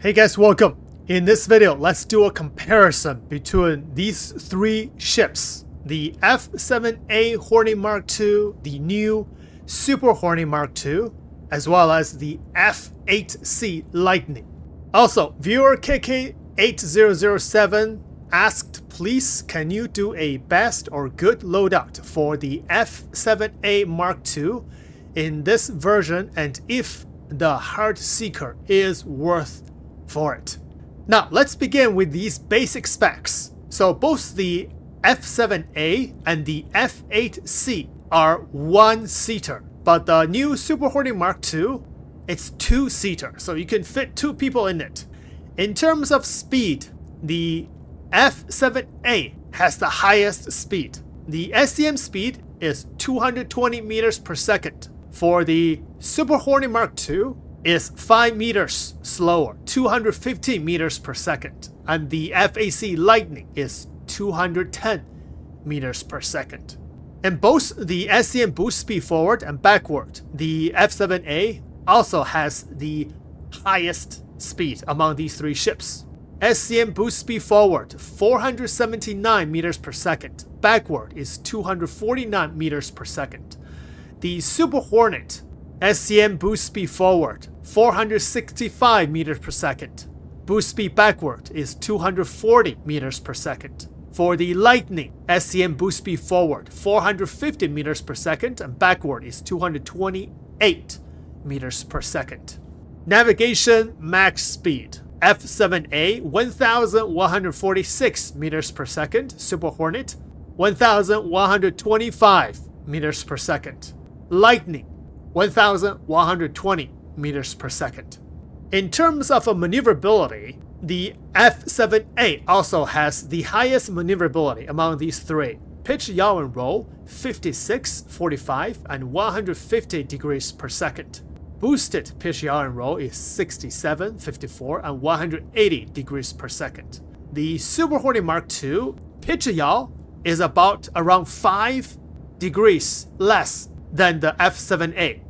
Hey guys, welcome. In this video, let's do a comparison between these three ships. The F7A Hornet Mark II, the new Super Hornet Mark II, as well as the F8C Lightning. Also, viewer KK8007 asked, please can you do a best or good loadout for the F7A Mark II in this version, and if the heartseeker is worth for it. Now let's begin with these basic specs. So both the F7A and the F8C are one-seater, but the new Super Hornet Mark II, it's two-seater, so you can fit two people in it. In terms of speed, the F7A has the highest speed. The SCM speed is 220 meters per second. For the Super Hornet Mark II, is 5 meters slower, 215 meters per second, and the F8C Lightning is 210 meters per second. In both the SCM boost speed forward and backward, the F7A also has the highest speed among these three ships. SCM boost speed forward 479 meters per second, backward is 249 meters per second. The Super Hornet SCM boost speed forward 465 meters per second. Boost speed backward is 240 meters per second. For the Lightning, SCM boost speed forward 450 meters per second and backward is 228 meters per second. Navigation max speed. F7A 1146 meters per second. Super Hornet 1125 meters per second. Lightning 1120 meters per second. In terms of maneuverability, the F7A also has the highest maneuverability among these three. Pitch, yaw, and roll 56, 45, and 150 degrees per second. Boosted pitch, yaw, and roll is 67, 54, and 180 degrees per second. The Super Hornet Mark II pitch yaw is about around 5 degrees less than the F7A.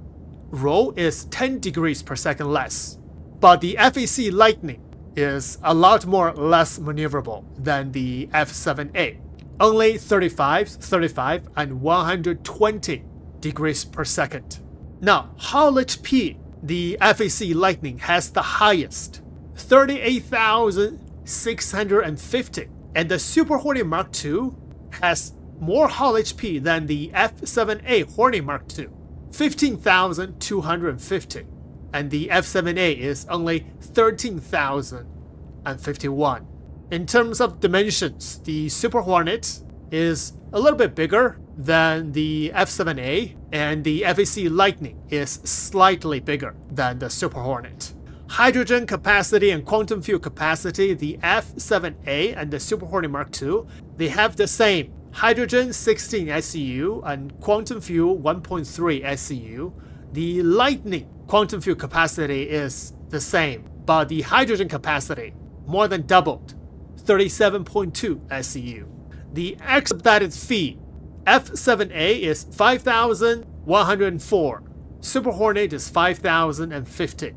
Roll is 10 degrees per second less. But the F8C Lightning is a lot more less maneuverable than the F7A. Only 35, 35, and 120 degrees per second. Now, hull HP, the F8C Lightning has the highest, 38,650, and the Super Hornet Mark II has more hull HP than the F7A Hornet Mark II, 15,250, and the F7A is only 13,051. In terms of dimensions, the Super Hornet is a little bit bigger than the F7A, and the F8C Lightning is slightly bigger than the Super Hornet. Hydrogen capacity and quantum fuel capacity, the F7A and the Super Hornet Mark II, they have the same. Hydrogen 16 SCU and quantum fuel 1.3 SCU. The Lightning quantum fuel capacity is the same, but the hydrogen capacity more than doubled, 37.2 SCU. The expedited fee, F7A is 5,104. Super Hornet is 5,050.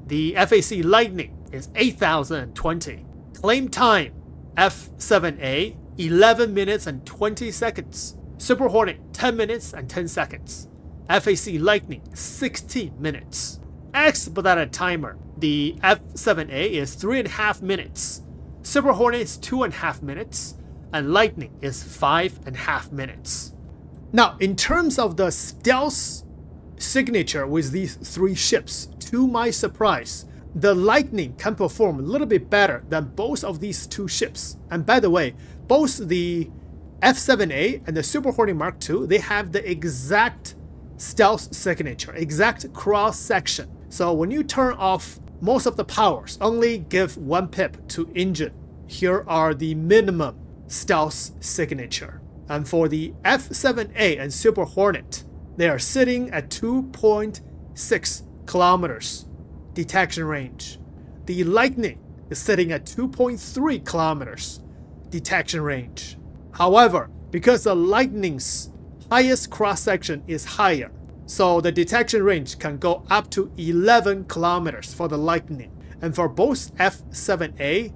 The F8C Lightning is 8,020. Claim time, F7A 11 minutes and 20 seconds. Super Hornet 10 minutes and 10 seconds. F8C Lightning 16 minutes. Expedited timer. The F7A is 3.5 minutes. Super Hornet is 2.5 minutes. And Lightning is 5.5 minutes. Now, in terms of the stealth signature with these three ships, to my surprise, the Lightning can perform a little bit better than both of these two ships. And by the way, both the F7A and the Super Hornet Mark II, they have the exact stealth signature, exact cross section. So when you turn off most of the powers, only give 1 pip to engine. Here are the minimum stealth signature. And for the F7A and Super Hornet, they are sitting at 2.6 kilometers detection range. The Lightning is sitting at 2.3 kilometers detection range. However, because the Lightning's highest cross-section is higher, so the detection range can go up to 11 kilometers for the Lightning. And for both F7A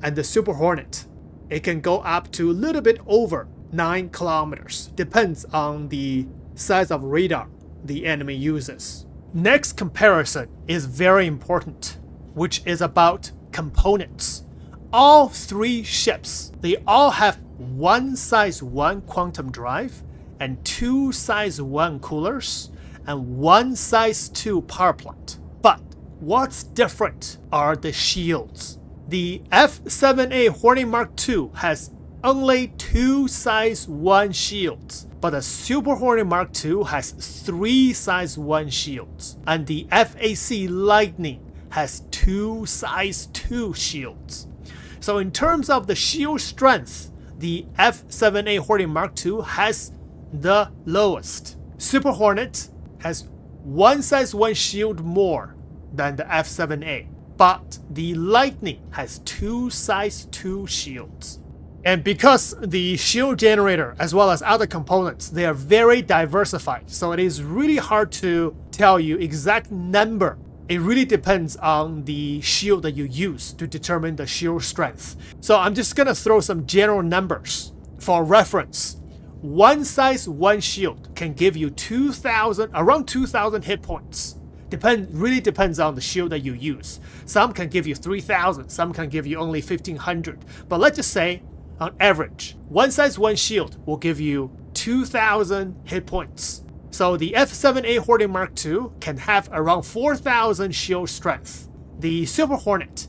and the Super Hornet, it can go up to a little bit over 9 kilometers. Depends on the size of radar the enemy uses. Next comparison is very important, which is about components. All 3 ships, they all have one size 1 quantum drive and 2 size 1 coolers and 1 size 2 power plant. But what's different are the shields. The F7A Hornet Mark II has only 2 size 1 shields, but the Super Hornet Mark II has 3 size 1 shields, and the F8C Lightning has 2 size 2 shields. So in terms of the shield strength, the F7A Hornet Mark II has the lowest. Super Hornet has 1 size 1 shield more than the F7A, but the Lightning has 2 size 2 shields. And because the shield generator as well as other components, they are very diversified, so it is really hard to tell you exact number. It really depends on the shield that you use to determine the shield strength. So I'm just gonna throw some general numbers for reference. 1 size 1 shield can give you around 2,000 hit points. Really depends on the shield that you use. Some can give you 3,000, some can give you only 1,500. But let's just say, on average, 1 size 1 shield will give you 2,000 hit points. So the F7A Hornet Mark II can have around 4,000 shield strength. The Super Hornet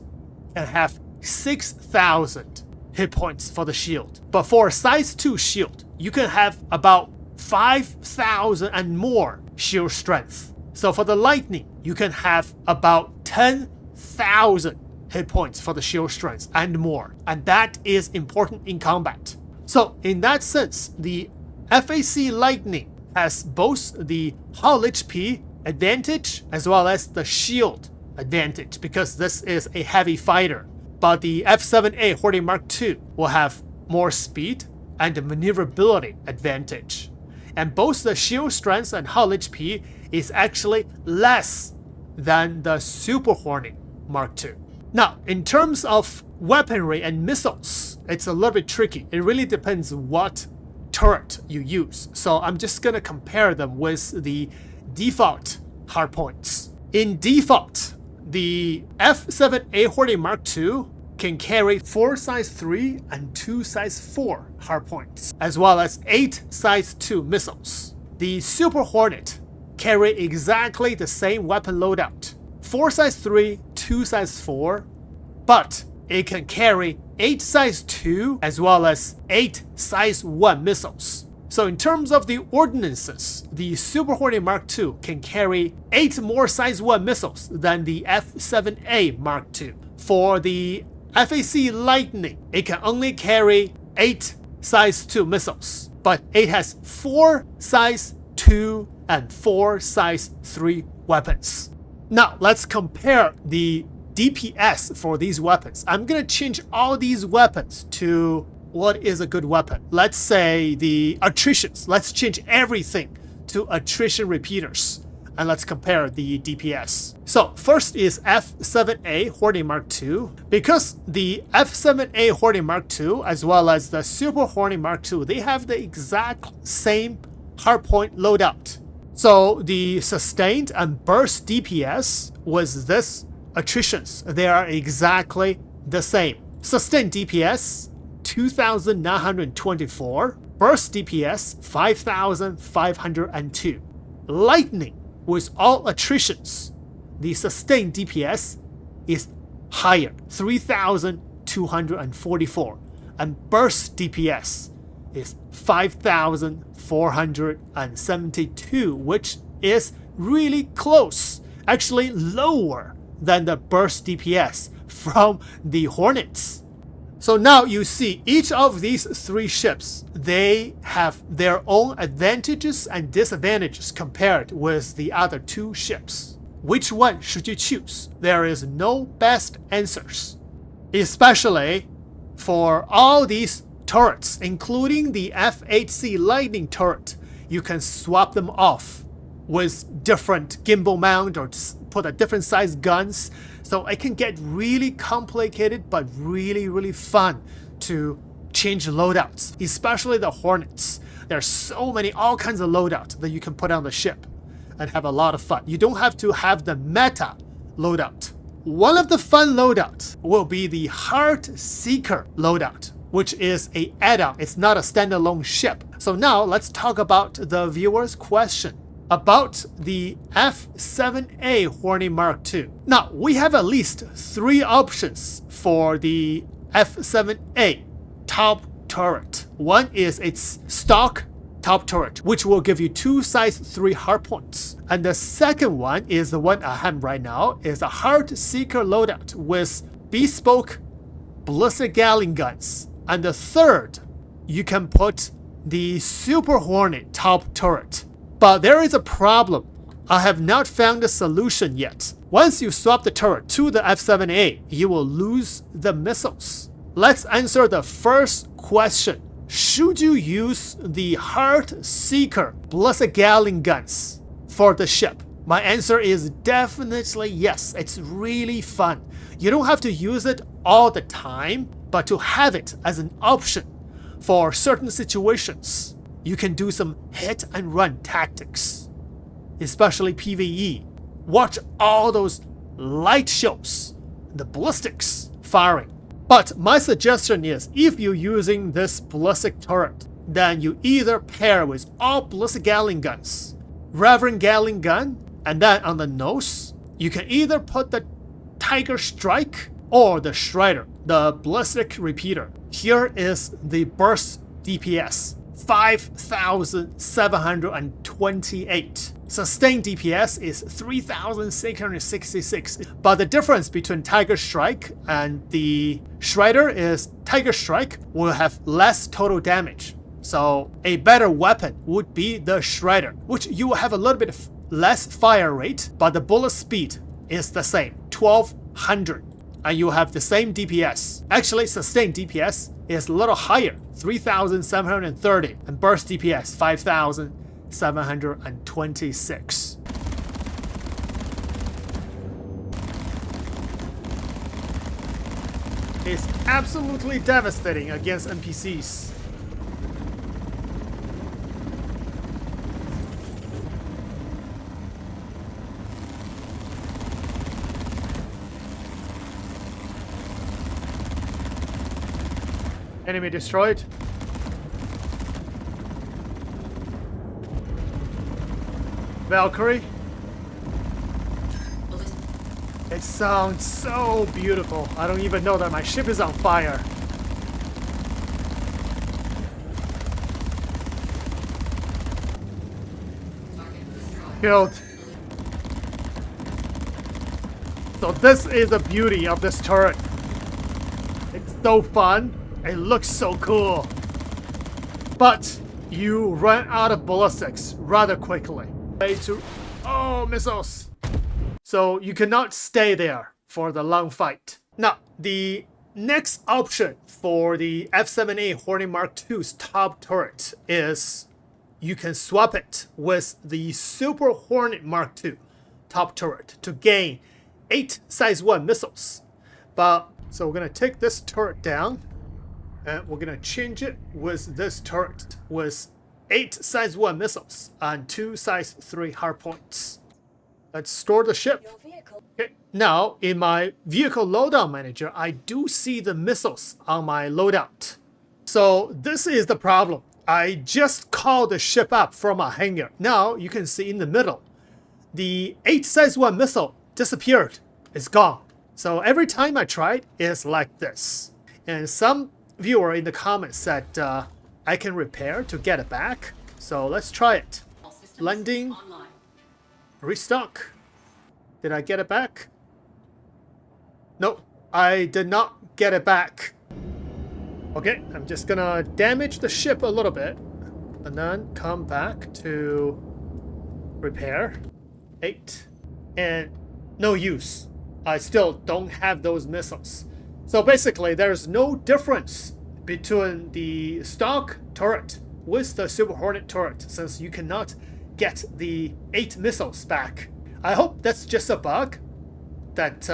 can have 6,000 hit points for the shield. But for a size 2 shield, you can have about 5,000 and more shield strength. So for the Lightning, you can have about 10,000 hit points for the shield strength and more. And that is important in combat. So in that sense, the F8C Lightning has both the hull HP advantage as well as the shield advantage, because this is a heavy fighter. But the F7A Hornet Mark II will have more speed and the maneuverability advantage. And both the shield strength and hull HP is actually less than the Super Hornet Mark II. Now, in terms of weaponry and missiles, it's a little bit tricky. It really depends what turret you use. So I'm just gonna compare them with the default hardpoints. In default, the F7A Hornet Mark II can carry 4 size 3 and 2 size 4 hardpoints, as well as 8 size 2 missiles. The Super Hornet carry exactly the same weapon loadout, 4 size 3, 2 size 4, but it can carry 8 size 2 as well as 8 size 1 missiles. So in terms of the ordnances, the Super Hornet Mark II can carry 8 more size 1 missiles than the F7A Mark II. For the F8C Lightning, it can only carry 8 size 2 missiles, but it has 4 size 2 and 4 size 3 weapons. Now let's compare the DPS for these weapons. I'm gonna change all these weapons to what is a good weapon. Let's say the attritions. Let's change everything to attrition repeaters. And let's compare the DPS. So first is F7A Hornet Mark II. Because the F7A Hornet Mark II as well as the Super Hornet Mark II, they have the exact same hardpoint loadout. So the sustained and burst DPS with this attritions, they are exactly the same. Sustained DPS 2,924, burst DPS 5,502. Lightning with all attritions, the sustained DPS is higher, 3,244, and burst DPS is 5,472, which is really close, actually lower than the burst DPS from the Hornets. So now you see each of these 3 ships, they have their own advantages and disadvantages compared with the other 2 ships. Which one should you choose? There is no best answers. Especially for all these turrets, including the F8C Lightning turret, you can swap them off with different gimbal mount or put a different size guns. So it can get really complicated, but really fun to change loadouts, especially the Hornets. There's so many, all kinds of loadouts that you can put on the ship and have a lot of fun. You don't have to have the meta loadout. One of the fun loadouts will be the Heartseeker loadout, which is a add-on. It's not a standalone ship. So now let's talk about the viewer's question about the F7A Hornet Mark II. Now, we have at least 3 options for the F7A top turret. One is its stock top turret, which will give you 2 size 3 hardpoints. And the second one is the one I have right now, is a Heartseeker loadout with bespoke ballistic Gatling guns. And the third, you can put the Super Hornet top turret. But there is a problem. I have not found a solution yet. Once you swap the turret to the F7A, you will lose the missiles. Let's answer the first question. Should you use the Heartseeker ballistic Gatling guns for the ship? My answer is definitely yes. It's really fun. You don't have to use it all the time, but to have it as an option for certain situations, you can do some hit and run tactics, especially PvE. Watch all those light shows, the ballistics firing. But my suggestion is, if you're using this ballistic turret, then you either pair with all ballistic Gatling guns, Reverend Gatling gun, and then on the nose, you can either put the Tiger Strike or the Shredder, the ballistic repeater. Here is the burst DPS, 5,728. Sustained DPS is 3,666. But the difference between Tiger Strike and the Shredder is Tiger Strike will have less total damage. So a better weapon would be the Shredder, which you will have a little bit less fire rate, but the bullet speed is the same, 1,200. And you have the same DPS. Actually, sustained DPS is a little higher, 3,730, and burst DPS, 5,726. It's absolutely devastating against NPCs. Enemy destroyed. Valkyrie. It sounds so beautiful. I don't even know that my ship is on fire. Killed. So this is the beauty of this turret. It's so fun. It looks so cool. But you run out of ballistics rather quickly. Oh, missiles. So you cannot stay there for the long fight. Now, the next option for the F7A Hornet Mark II's top turret is you can swap it with the Super Hornet Mark II top turret to gain 8 size 1 missiles. So we're going to take this turret down and we're going to change it with this turret with 8 size 1 missiles and 2 size 3 hardpoints. Let's store the ship. Okay. Now, in my vehicle loadout manager, I do see the missiles on my loadout. So this is the problem. I just called the ship up from a hangar. Now you can see in the middle, the 8 size 1 missile disappeared. It's gone. So every time I tried, it's like this. And some viewer in the comments said I can repair to get it back. So let's try it. Landing. Restock. Did I get it back? Nope, I did not get it back. Okay, I'm just gonna damage the ship a little bit and then come back to repair. 8. And no use. I still don't have those missiles. So basically, there's no difference between the stock turret with the Super Hornet turret, since you cannot get the 8 missiles back. I hope that's just a bug, that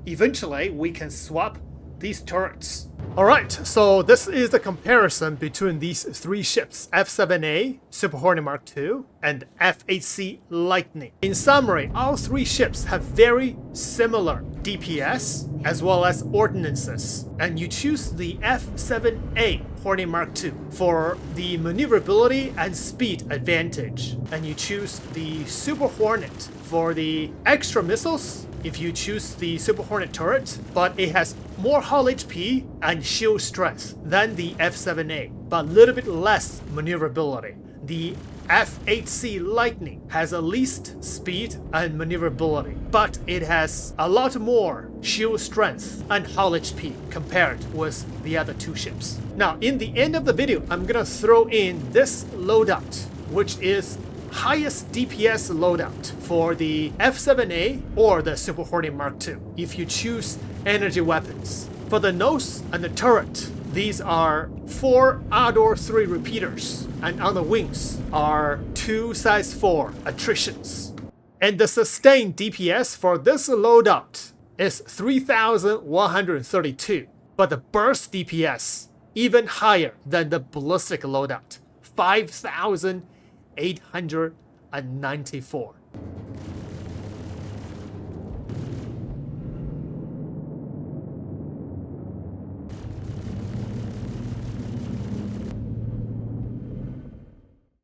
eventually we can swap these turrets. Alright, so this is the comparison between these three ships, F7A, Super Hornet Mark II, and F8C Lightning. In summary, all three ships have very similar DPS as well as ordnances, and you choose the F7A Hornet Mark II for the maneuverability and speed advantage, and you choose the Super Hornet for the extra missiles if you choose the Super Hornet turret, but it has more hull HP and shield strength than the F7A, but a little bit less maneuverability. The F8C Lightning has at least speed and maneuverability, but it has a lot more shield strength and hull HP compared with the other two ships. Now, in the end of the video, I'm gonna throw in this loadout, which is highest DPS loadout for the F7A or the Super Hornet Mark II if you choose energy weapons. For the nose and the turret, these are 4 Ardor 3 repeaters, and on the wings are 2 size 4 attritions. And the sustained DPS for this loadout is 3132, but the burst DPS even higher than the ballistic loadout, 5894.